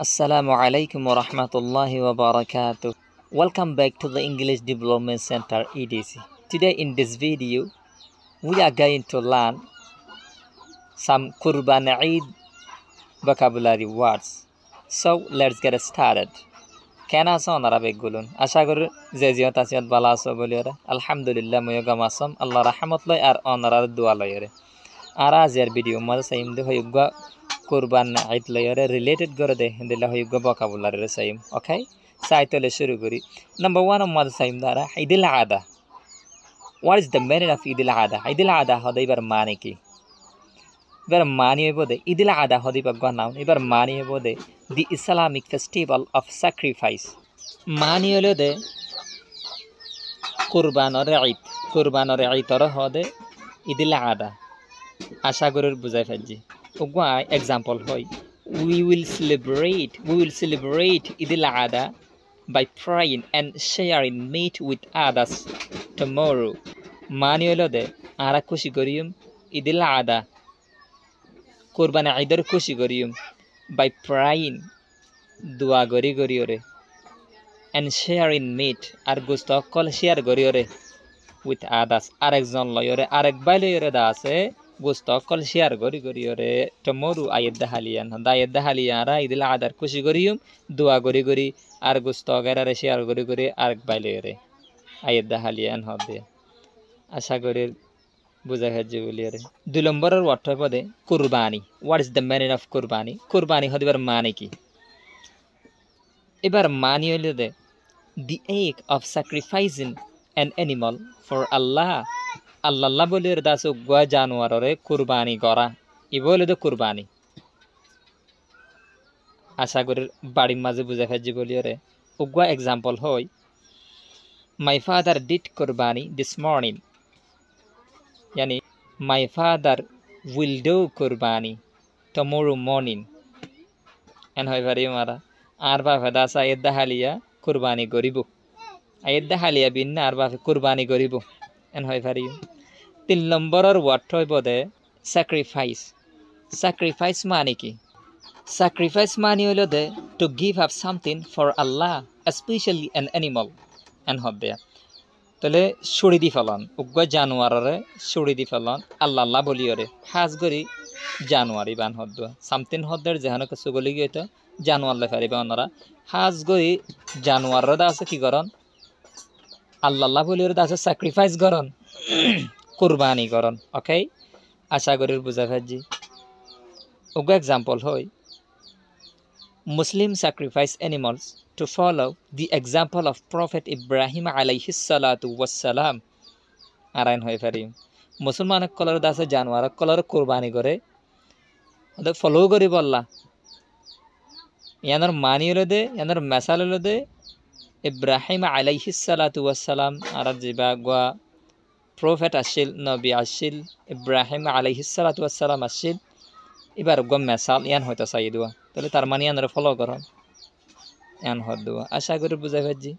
Assalamu alaikum wa rahmatullahi wa barakatuh. Welcome back to the English Development Center EDC. Today in this video, we are going to learn some Qurban Eid vocabulary words. So let's get started. কেন আছো ওনারা বেগুলুন আশা করি যে জিয়ত আসিয়ত ভালো আছো বলিওরে আলহামদুলিল্লাহ ময়ো গামাসম আল্লাহ রাহমত লয় আর ওনারার দোয়া লয়রে আর আজের ভিডিও মধ্যে সাইম দে হইগা কুরবান ঈদ লয়রে রিলেটেড করে দে দিলা হইগা vocabulary সাইম ওকে সাইতলে শুরু করি নাম্বার 1 মধ্যে সাইম দ্বারা ঈদুল আদা what is the meaning of ঈদুল আদা ঈদুল আদা হদাইবার মানে কি এবার মানি হইব দে ঈদুল আদা হদিবা গনাও এবার মানি হইব দে the Islamic festival of sacrifice মানি হলো দে কুরবানের ঈদ তর হদে ঈদুল আদা আশা করি বুঝাই ফেলছি ওগা एग्जांपल হই we will celebrate ঈদুল আদা by praying and sharing meat with others tomorrow মানি হলো দে আরা খুশি করিম ঈদুল আদা কুরবান ঈদের খুশি করিম by praying dua gori ore and sharing meat ar gusto kol share gori ore with others arek jon loyore arek baile ore da ase gusto kol share gori ore tomorrow ayedda haliyan ra idil adar kushi goriyum dua gori ar gusto garare share gori arek baile ore ayedda haliyan hobbe asha gori বুঝা খাচ্ছে বলি আরে 2 নম্বরের অর্থ পদে কুরবানি what is the meaning of কুরবানি কুরবানি হদিবার মানে কি এবার মানি হইল দে দি এক of sacrificing an animal for Allah বলির দাস গোয়া জানোয়ারে কুরবানি করা ই বলে দে কুরবানি আশা করি বাড়ির মাঝে বুঝা খাচ্ছে বলি আরে ওগা एग्जांपल হই মাই ফাদার ডিড কুরবানি দিস মর্নিং यानी my father will do kurbani tomorrow morning and hoy pari mara arba fadasa edda haliya kurbani goribo edda haliya binna arba kurbani goribo and hoy pari 3 নম্বরের word হই Bade sacrifice মানে কি sacrifice মানে হলো দে to give up something for Allah especially an animal and হবে তাহলে ছড়ি দি Felon উগ্র জানুয়ারে ছড়ি দি ফেলন আল্লাহ বলিওরে হাজ গরি জানুয়ারি বান হদ সামথিং হদের যেহানো কিছু গলি গিয়ে তো জানুয়ারলে ফেরিবে ওনারা হাজ গরি জানুয়ারে দা আছে কি করন আল্লাহ বলিওরে দা আছে স্যাক্রিফাইস করন কুরবানি করন ওকে আশা করি বুঝা ফেজি উগ্র एग्जांपल হই Muslims sacrifice animals to follow the example of Prophet Ibrahim alayhi salatu wassalam. Arain hoy parim. Musulman color dasa janwar color qurbani gore. Ade follow gori bolla. Yanar mani lode, yanar masal lode. Ibrahim alayhi salatu wassalam arad jiba gwa Prophet ashil nabi ashil Ibrahim alayhi salatu wassalam ashil. এবার গম মেসাল ইয়ান হয়তো চাই দেওয়া তাহলে তার মানে ইয়ানরে follow করো ইয়ান হদ দেওয়া আশা করি বুঝাই পাচ্ছি